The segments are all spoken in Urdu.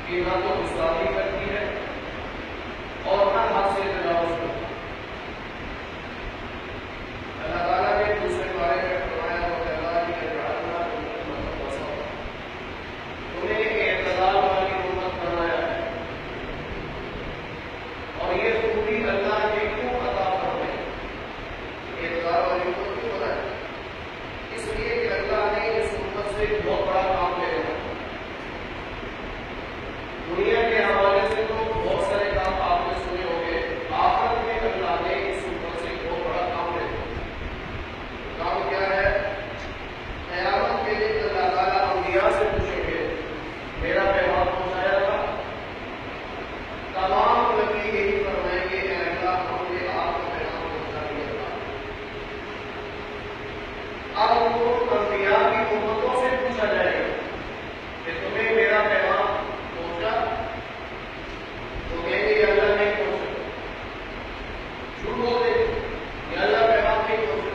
کہ نہ تو گواہی کرتی ہے اور ہر حد سے تجاوز کرتی ہے۔ اللہ تعالیٰ نے دوسرے بارے میں فرمایا تمہیں اعتدال والی امت بنایا ہے، اور یہ خوبی اللہ نے کیوں عطا فرمائی؟ اعتدال والی امت کیوں بنایا؟ اس لیے کہ اللہ نے اس امت سے بہت بڑا کام لے رہا ہے۔ دنیا کے حوالے سے تو بہت سارے کام آپ نے سنے ہوں گے، آخرت میں اللہ نے اس امت سے بہت بڑا کام لے رہا ہے۔ کام کیا ہے؟ قیامت کے دن اللہ تعالیٰ انبیاء سے پوچھیں گے میرا پیغام پہنچایا تھا؟ تمام نبی یہی فرمائیں گے کہ اللہ ہم نے آپ کا پیغام پہنچا دیا تھا۔ اب ان انبیاء کی امتوں سے پوچھا جائے گا کہ تمہیں میرا پیغام پہنچا؟ تو کہیں گے یہ اللہ نہیں پہنچا، جھوٹ بول دیں یہ اللہ پیغام نہیں پہنچا۔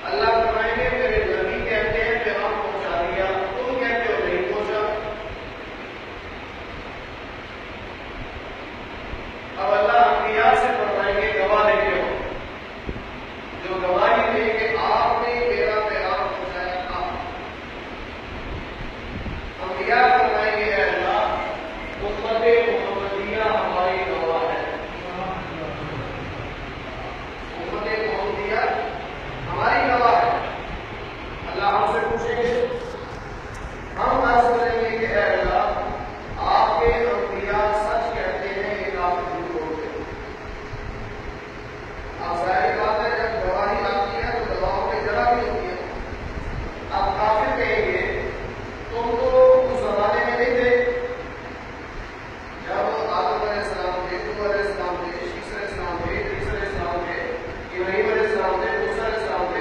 اللہ فرمائیں گے میرے نبی کہتے ہیں پیغام پہنچا دیا، تم کہتے ہو نہیں پہنچا۔ اب اللہ انبیاء سے فرمائیں گے گواہ لے کے ہو، جو گواہی دیں کہ آپ نے میرا پیغام پہنچایا تھا۔ انبیاء فرمائیں گے اے اللہ امت محمدیہ ہماری گواہ ہے، امت محمدیہ ہماری گواہ ہے۔ اللہ ہم سے پوچھیں گے، ہم عرض کریں گے کہ اے اللہ آپ کے انبیاء سچ کہتے ہیں یہ آپ جھوٹ بولتے ہیں۔ اب ظاہر بات ہے جب گواہی آتی ہے تو گواہوں کی جگہ بھی ہوتی ہے۔ اب کافر کہیں گے تم تو اس زمانے میں نہیں تھے جب آدم علیہ السلام تھے، نوح علیہ السلام تھے، عیسیٰ علیہ السلام تھے، عیسیٰ علیہ السلام تھے، ابراہیم علیہ السلام تھے، موسیٰ علیہ السلام تھے،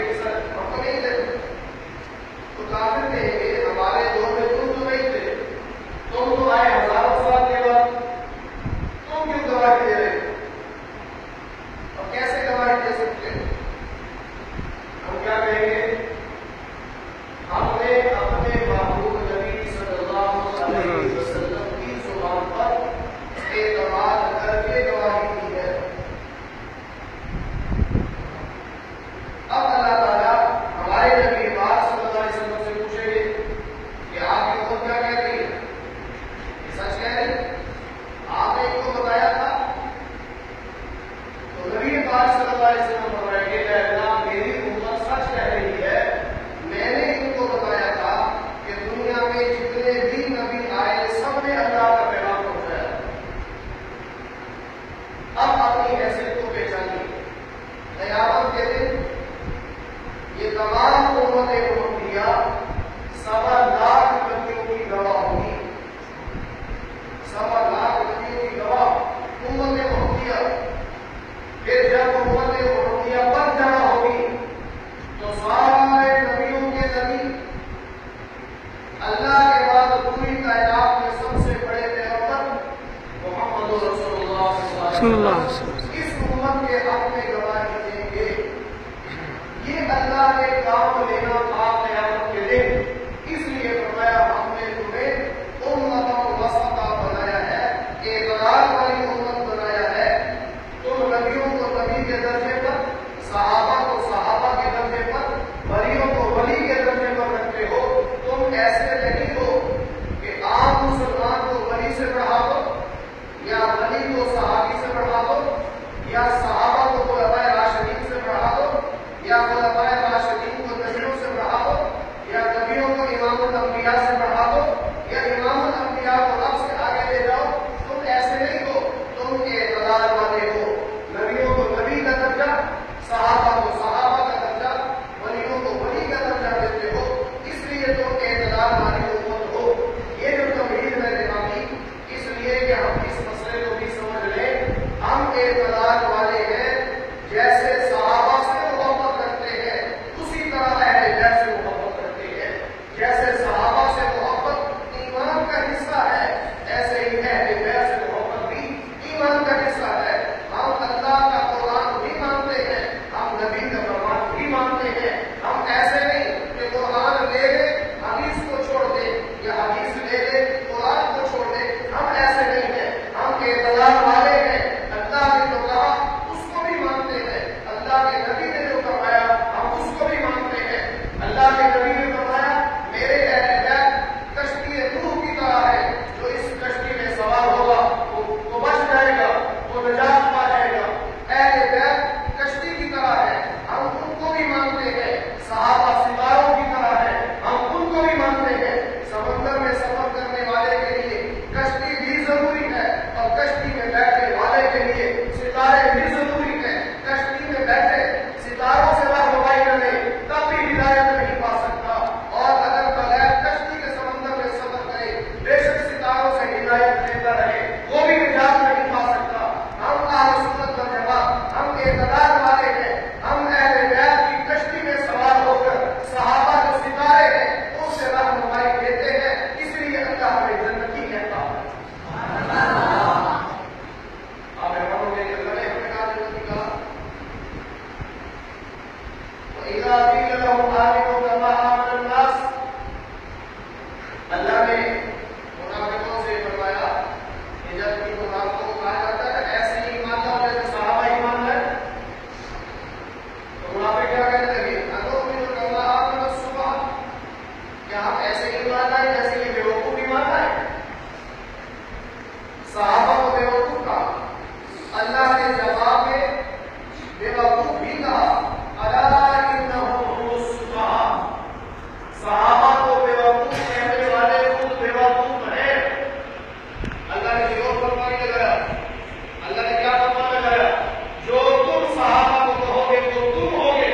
ہم تو نہیں تھے۔ تو کافر کہیں گے ہمارے دور میں تم تو نہیں تھے، تم تو آئے ہزاروں سال کے بعد، تم کیوں گواہی دے رہے ہو؟ اور کیسے گواہی دے سکتے ہیں؟ ہم کیا کہیں گے؟ ہم نے اپنے محبوب نبی صلی اللہ علیہ وسلم کی زبان پر اعتماد کر کے گواہی دی ہے۔ اب اللہ تعالیٰ ہمارے نبی پاک صلی اللہ علیہ وسلم سے پوچھیں گے کہ آپ کی امت کیا کہہ رہی ہے؟ یہ سچ کہہ رہی ہے؟ آپ نے ان کو بتایا تھا؟ تو نبی پاک صلی اللہ علیہ وسلم فرمائیں گے اے اللہ میری امت سچ کہہ رہی ہے، میں نے ان کو بتایا تھا کہ دنیا میں جتنے بھی نبی آئے سب نے اللہ کا پیغام پہنچایا۔ اب اپنی حیثیت کو پہچانی، قیامت کے دن یہ تمام امت محمدیہ 1.25 نبیوں کی گواہ ہوگی، 1.25 نبیوں کی گواہ امت محمدیہ۔ پھر جب امت محمدیہ پر جمع ہوگی تو سارے نبیوں کے نبی اللہ کے بعد پوری کائنات میں سب سے بڑے پیغمبر محمد رسول اللہ صلی اللہ علیہ وسلم اس امت کے حق میں گواہی دیں گے۔ یہ اللہ نے کام لینا تھا قیامت کے دن، اس لیے فرمایا ہم نے تمہیں امت وسطا بنایا ہے، اعتدال والی امت بنایا ہے۔ تم نبیوں کو نبی کے درجے پر، صحابہ کو صحابہ کے درجے پر، ولیوں کو ولی کے درجے پر رکھتے ہو۔ تم ایسے نہیں ہو کہ عام مسلمان کو ولی سے بڑھا دو یا ولی کو صحابی سے بڑھا دو صحابہ کو بیوقوف کہا. اللہ نے جواب میں بیوقوف بھی کہا. الا انہم هم السفہاء. صحابہ کو بیوقوف کہنے والے خود بیوقوف ہیں. اللہ نے یہ فرمان لگایا. اللہ نے کیا فرمان لگایا؟ جو تم صحابہ کو کہو گے وہ تم ہوگے.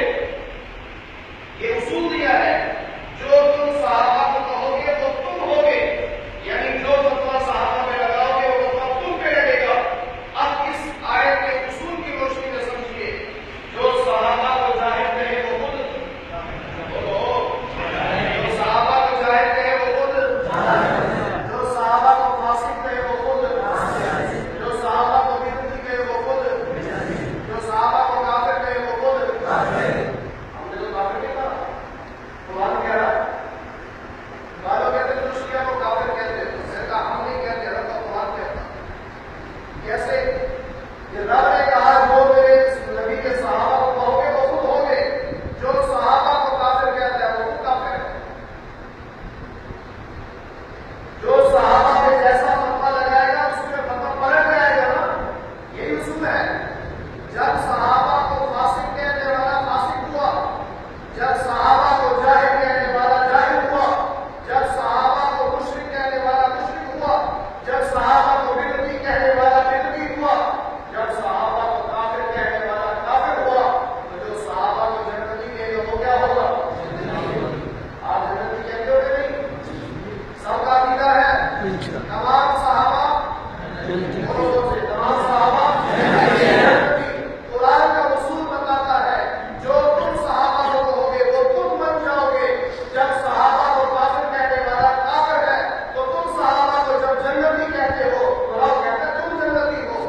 یہ اصول دیا ہے. جو تم صحابہ کو کہو گے وہ تم ہوگے. یعنی جو فتویٰ صحابہ پہ لگاؤ گے وہ فتویٰ تم پہ لگے گا. اب اس آیت کے اصول کی روشنی میں سمجھیے. جو صحابہ کو ظاہر کہے وہ خود جو صحابہ کو ظاہر کہے وہ خود جو صحابہ کو فاسق کہے وہ خود جو صحابہ کو بدعتی کہے وہ خود جو صحابہ کو کافر کہے وہ خود. ہم نے تو کافر نہیں کہا. قرآن کہہ رہا ہے. بعض کہتے ہیں دوسرے کو کافر کہتے ہیں. میں نے کہا ہم نہیں کہتے, رب کا قرآن کہتا. کیسے کہ رب نے کہا جو میرے نبی کے صحابہ کو کہو گے وہ خود ہوں گے. جو صحابہ کو کافر کہتا ہے وہ خود کافر ہے. جو صحابہ پہ جیسا فتویٰ لگائے گا اس میں فتویٰ پلٹ جائے گا نا. یہی اصول ہے. جب صحابہ کو فاسق کہنے والا فاسق ہوا, جب صحابہ کو جاہل کہنے والا جاہل ہوا, جب صحابہ کو مشرک کہنے والا مشرک ہوا, جب صحابہ کو بدعتی کہنے والا بدعتی ہوا, جب صحابہ کو کافر کہنے والا کافر ہوا, تو جو صحابہ کو جنتی کہے گا وہ کیا ہوگا؟ آپ جنتی کہتے ہو کہ نہیں؟ سب کا عقیدہ ہے تمام صحابہ تمام صحابہ جنتی. قرآن کا اصول بتاتا ہے جو تم صحابہ کو کہو گے وہ تم بن جاؤ گے. جب صحابہ کو کافر کہنے والا کافر ہے تو تم صحابہ کو جب جنتی کہتے ہو تو آپ کہتے ہیں تم جنتی ہو.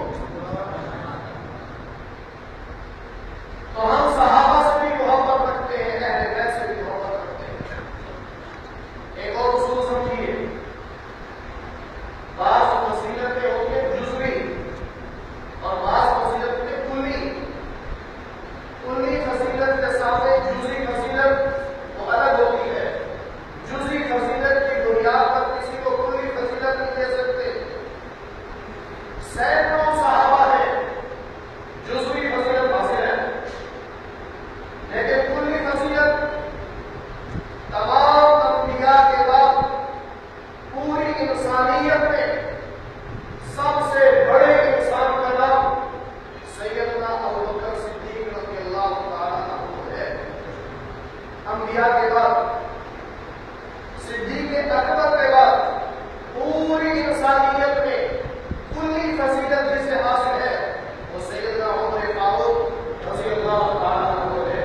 تو ہم صحابہ سے بھی محبت رکھتے ہیں, اہل بیت سے بھی محبت رکھتے ہیں. ایک اور اصول سمجھیے. بعض فضیلتیں ہوتی ہیں جزوی اور بعض فضیلتیں کلی. کلی فضیلت کے سامنے جزوی فضیلت وہ الگ ہوتی ہے. جزوی فضیلت کی بنیاد پر کسی کو کلی فضیلت نہیں دے سکتے. سینکڑوں صحابہ ہیں جزوی فضیلت حاصل ہے, لیکن کلی فضیلت تمام انبیاء کے بعد پوری انسانیت میں سب سے بڑے انسان کا نام سیدنا ابوبکر صدیق رضی اللہ تعالیٰ عنہ ہے. انبیاء کے بعد صدیق اکبر کے بعد پوری انسانیت میں کلی فضیلت جسے حاصل ہے وہ سیدنا عمر فاروق رضی اللہ تعالیٰ عنہ ہے.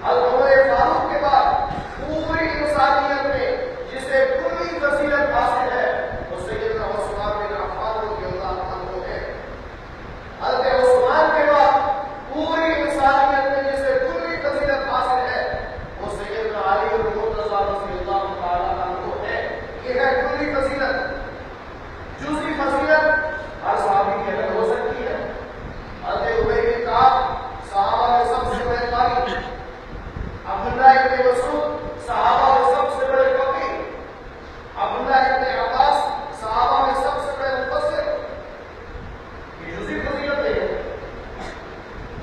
عمر فاروق کے بعد پوری انسانیت میں جسے کلی فضیلت حاصل ہے وہ سیدنا عثمان بن عفان رضی اللہ عنہ ہے. حضرت عثمان کے بعد پوری انسانیت میں جسے کلی فضیلت حاصل ہے وہ سیدنا علی المرتضیٰ رضی اللہ تعالیٰ عنہ ہے. یہ ہے کلی فضیلت. جزوی فضیلت ہر صحابی کی الگ ہو سکتی ہے. حضرت ابی بن کعب صحابہ میں سب سے بڑے قاری, عبداللہ ابن مسعود صحابہ میں سب سے بڑے فقیہ, عبداللہ ابن عباس صحابہ میں سب سے بڑے مفسر. یہ جزوی فضیلت ہے.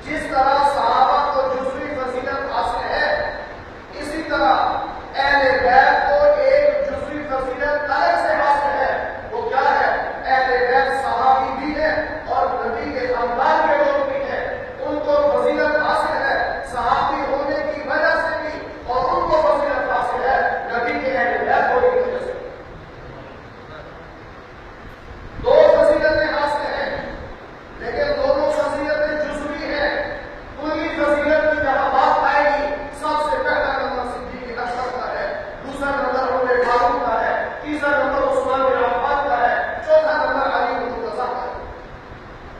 جس طرح صحابہ کو جزوی فضیلت حاصل ہے اسی طرح اہل بیت کو ایک جزوی فضیلت الگ سے حاصل ہے. وہ کیا ہے؟ اہل بیت صحابی بھی ہے اور نبی کے خاندان کے لوگ بھی ہیں. ان کو فضیلت حاصل ہے صحابی ہونے کی وجہ سے بھی, اور ان کو فضیلت حاصل ہے نبی کے اہل بیت ہونے کی وجہ سے. دو فضیلتیں حاصل ہیں لیکن دونوں فضیلتیں جزوی ہیں. کلی فضیلت کی جہاں بات آئے گی سب سے پہلا نمبر صدیق اکبر کا ہے, دوسرا نمبر عمر فاروق کا ہے, تیسرا نمبر عثمان بن عفان کا ہے, چوتھا نمبر علی المرتضیٰ کا ہے.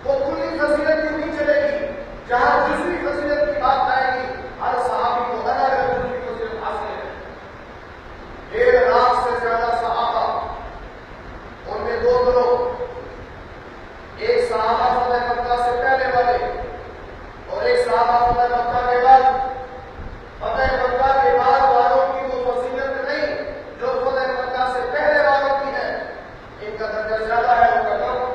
وہ کلی فضیلت کیوں نہیں چلے گی؟ جہاں جزوی فضیلت کی بات آئے گی ہر صحابی کو الگ الگ جزوی فضیلت حاصل ہے. 1.5 لاکھ سے زیادہ صحابہ, ان میں دو گروہ, ایک صحابہ فتح مکہ سے پہلے والے اور ایک صحابہ فتح مکہ کے بعد. فتح مکہ کے بعد والوں کی وہ فضیلت نہیں جو فتح مکہ سے پہلے والوں کی ہے. ان کا درجہ زیادہ ہے, ان کا کم.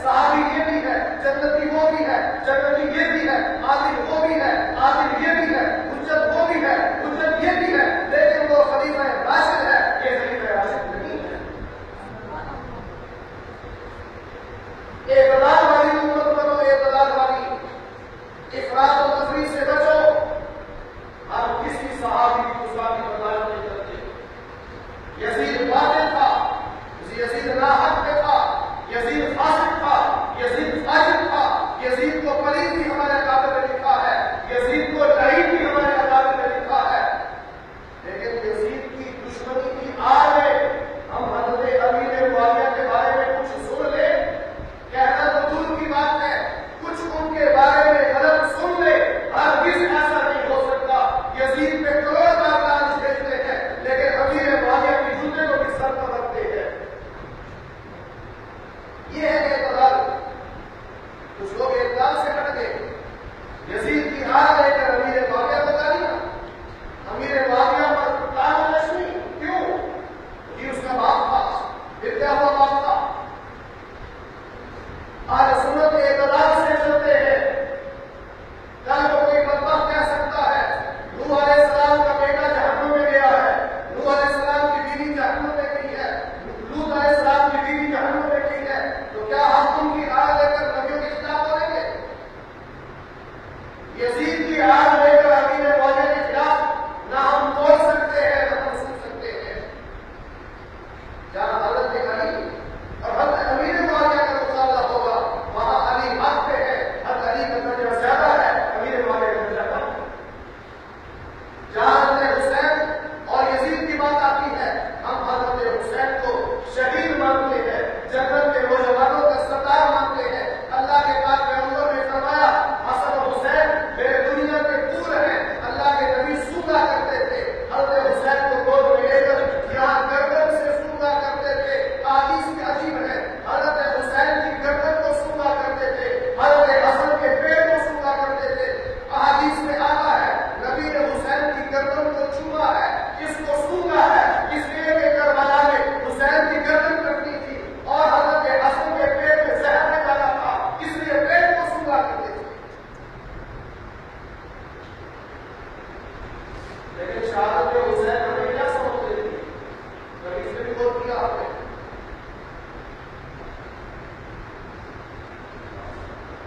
صحابی یہ بھی ہے، جنتی وہ بھی ہے، جنتی یہ بھی ہے، عادل وہ بھی ہے، عادل یہ بھی ہے، حجت وہ بھی ہے، حجت یہ بھی ہے، لیکن وہ خلیفہ راشد ہے، یہ خلیفہ راشد نہیں ہے۔ اعتدال والی امت بنو، اعتدال والی، افراط و تفریط سے بچو۔ ہم کسی صحابی کی گستاخی برداشت نہیں کرتے۔ یزید باطل تھا، یزید ناحق پہ تھا، یزید فاسق تھا، یزید فاجر تھا، یزید کو پلید بھی ہمارے کتاب میں لکھا ہے، یزید کو لعین بھی ہمارے کتاب میں لکھا ہے، لیکن یزید کی دشمنی کی آڑ میں ہم حضرت امیر معاویہ کے بارے میں کچھ سن لیں، کہنا تو دور کی بات ہے، کچھ ان کے بارے میں غلط سن لے، ہرگز ایسا نہیں ہو سکتا۔ یزید پہ کروڑ بار لعنت بھیجتے ہیں، لیکن امیر معاویہ کی جوتے کو بھی سر پر رکھتے ہیں۔ یہ ہے اعتدال۔ کچھ لوگ اعتدال سے ہٹ گئے، یزید کی ہار لے کر امیر معاویہ کو گالیاں، امیر معاویہ پر تان نشنی، کیوں؟ کہ اس کا باپ تھا، پھر کیا ہوا باپ تھا؟ آج سنت اعتدال سے چلتے ہیں۔ کل کو کوئی بدبخت کہہ سکتا ہے نوح علیہ السلام کا بیٹا جہنم میں گیا ہے، نوح علیہ السلام کی بیوی جہنم میں گئی ہے، لوط علیہ السلام کی بیوی جہنم میں گئی ہے، تو کیا ہم ان کی رائے لے کر نبیوں کے خلاف بولیں گے؟ یزید کی رائے لے کر امیر معاویہ کے خلاف نہ ہم بول سکتے ہیں نہ ہم سن سکتے ہیں۔ جہاں حضرت علی اور حضرت امیر معاویہ کا مقابلہ ہوگا، وہاں علی حق پہ ہے، حضرت علی کا درجہ زیادہ ہے، امیر معاویہ کا درجہ کم ہے۔ جہاں حضرت حسین اور یزید کی بات آتی ہے، ہم حضرت حسین کو شہید مانتے ہیں، جنت کے نوجوانوں کا سردار مانتے ہیں۔ اللہ کے پاک پیغمبر نے فرمایا حسن اور حسین میرے دنیا کے پھول ہیں، اللہ کے نبی سوگا کرتے تھے، حضرت حسین کو گود میں لے کر یہاں گردن سے سوگا کرتے تھے۔ حدیث میں عجیب ہے، حضرت حسین کی گردن کو سوگا کرتے تھے، حضرت حسن کے پیڑ کو سوگا کرتے تھے۔ حدیث میں آتا ہے نبی نے حسین کی گردن کو چھوا ہے، اس کو سوگا ہے، اس لیے کہ کربلا میں حسین کی گردن کٹنی تھی اور حضرت حسن کے پیڑ میں زہر نکالا تھا، اس لیے پیڑ کو سوگا کرتے تھے۔ لیکن شہادت حسین ہمیں کیا سمجھتے تھے؟ کبھی اس نے بھی غور کیا آپ نے؟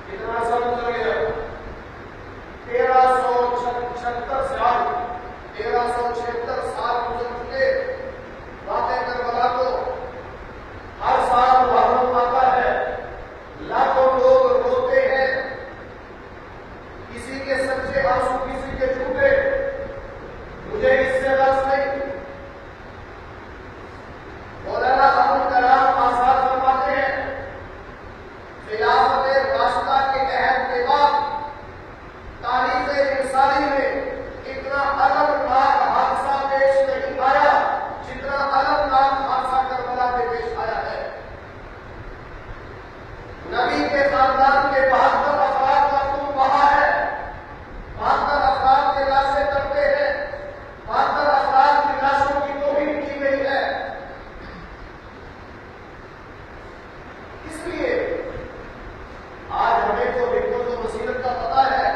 کتنا سال گزر گیا؟ 1376 سال، 1376 سال گزر چکے۔ باتیں کربلا کو ہر سال محرم آتا ہے، لاکھوں لوگ روتے ہیں، کسی کے سچے آنسو کسی کے جھوٹے، مجھے اس سے غرض نہیں۔ مولانا ابو کلام آزاد فرماتے ہیں خلافت راشدہ کے عہد کے بعد تاریخ انسانی میں اتنا المناک حادثہ پیش نہیں آیا جتنا المناک حادثہ کربلا میں پیش آیا ہے۔ نبی کے خاندان کے 72 افراد کا خون بہا ہے، 72 افراد کے لاشیں تڑپے ہیں، 72 افراد کی لاشوں کی توہین کی گئی ہے۔ اس لیے آج ہمیں تو حکمت و بصیرت کا پتہ ہے،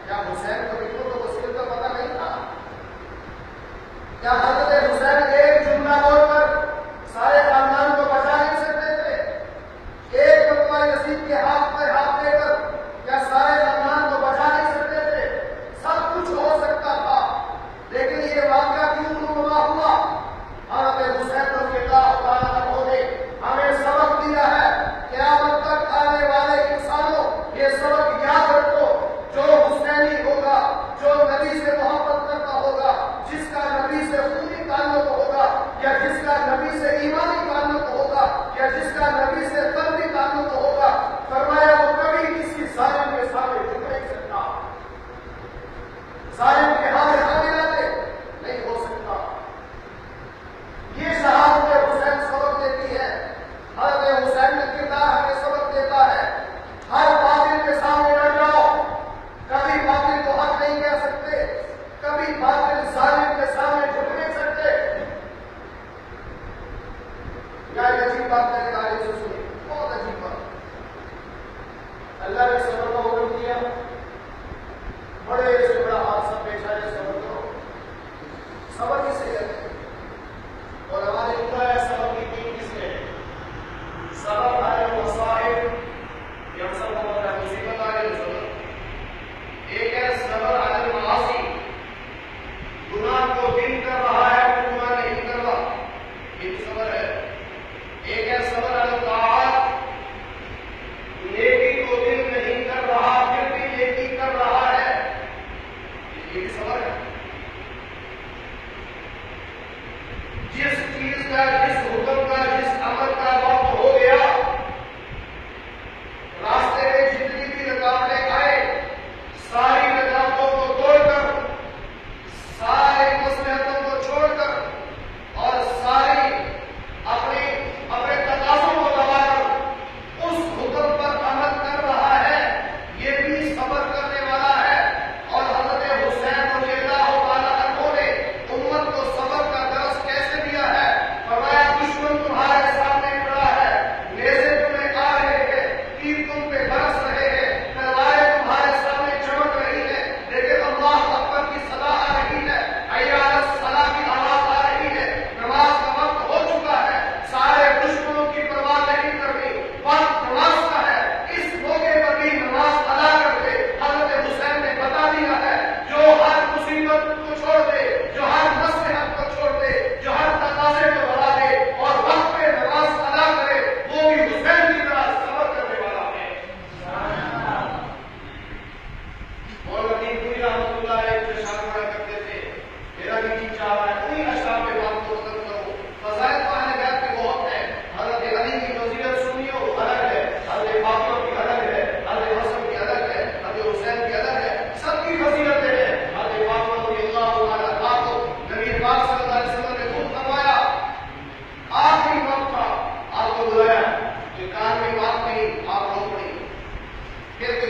کیا حسین کو حکمت و بصیرت کا پتہ نہیں تھا؟ کیا حضرت حسین ایک جملہ بول کر سارے خاندان کو بچا نہیں سکتے تھے؟ ایک مرتبہ یزید کے ہاتھ پر ہاتھ دے کر کیا سارے خاندان کو بچا نہیں سکتے تھے؟ سب کچھ ہو سکتا تھا، لیکن یہ واقعہ کیوں رونما ہوا؟ حضرت حسین رضی اللہ تعالیٰ عنہ نے ہمیں سبق دیا ہے۔ قیامت تک آنے والے انسانوں یہ سبق یاد رکھو، جو حسینی ہوگا، جو نبی سے محبت کرتا ہوگا، جس کا نبی سے خونی تعلق ہوگا، یا جس کا نبی سے ایمانی تعلق ہوگا، یا جس کا نبی سے قلبی تعلق ہوگا، فرمایا وہ کبھی کسی ظالم کے سامنے جھک نہیں سکتا، ظالم کے ہاتھ ملاتے نہیں ہو سکتا۔ یہ شہادت حسین سبق دیتی ہے، حضرت حسین کا کردار ہمیں سبق دیتا ہے۔ ہر باطل کے سامنے نہ جاؤ، کبھی باطل کو حق نہیں کہہ سکتے، کبھی باطل ظالم کے سامنے جھک نہیں سکتے۔ یا عجیب بات میرے تعلیم سے سنی، بہت عجیب بات۔ اللہ نے صبر کا حکم دیا، بڑے سے بڑا حادثہ پیش آئے صبر کرو، صبر کسے کہتے ہیں؟ اور ہمارے اتنا ہے صبر کی تین قسمیں، صبر علی المصائب، یہ سب کا مطلب ہے مصیبت آ گئی صبر، ایک ہے صبر علی المعاصی، گناہ کو دل کر رہا ہے وہ گناہ نہیں کر رہا، یہ بھی صبر ہے، ایک ہے صبر علی الطاعات، نیکی کو دل نہیں کر رہا پھر بھی نیکی کر رہا ہے، یہ بھی صبر ہے، جس چیز کا جس حکم کا جس عمل کا وقت ہو گیا، راستے میں جتنی بھی رکاوٹیں آئے ساری رکاوٹوں کو توڑ کر، سارے مصلحتوں کو چھوڑ کر اور ساری اپنے تقاضوں کو دبا کر اس حکم پر عمل کر رہا ہے، یہ بھی صبر کرنے والا ہے۔ اور حضرت حسین رضی اللہ تعالیٰ عنہ نے امت کو صبر کا درس کیسے دیا ہے؟ فرمایا دشمن تمہارے سامنے کھڑا ہے، نیزے تمہیں آ رہے ہیں، تیر تم پہ برس رہے ہیں، تلواریں تمہارے سامنے چمک رہی ہیں، لیکن اللہ اکبر کی صدا آ رہی ہے، حی علی الصلاۃ کی آواز آ رہی ہے، نماز کا وقت ہو چکا ہے، سارے دشمنوں کی پرواہ نہیں کرنی، وقت نماز کا ہے، اس موقع پر بھی نماز ادا کر دے۔ حضرت حسین نے بتا دیا ہے جو ہر مصیبت کو چھوڑ دے، جو ہر مصلحت کو چھوڑ دے، جو ہر تقاضے کو بڑھا دے اور وقت پہ نماز ادا کرے، وہ بھی حسین کی طرح صبر کرنے والا ہے۔ مولانا دین پوری رحمۃ اللہ علیہ جو اشعار پڑھا کرتے تھے، میرا بھی جی چاہ رہا ہے انہیں اشعار پہ بات کو ختم کروں۔ فضائل تو اہل بیت کے بہت ہیں، حضرت علی کی فضیلت سنیو الگ ہے، حضرت فاطمہ کی الگ ہے، حضرت حسن کی الگ ہے، حضرت حسین کی الگ ہے، سب کی فضیلتیں ہیں۔ حضرت فاطمہ رضی اللہ تعالیٰ عنہا کو نبی پاک صلی اللہ علیہ وسلم نے خود فرمایا، آخری وقت تھا، آپ کو بلایا کہ کان میں بات نہیں، آپ رو پڑی، پھر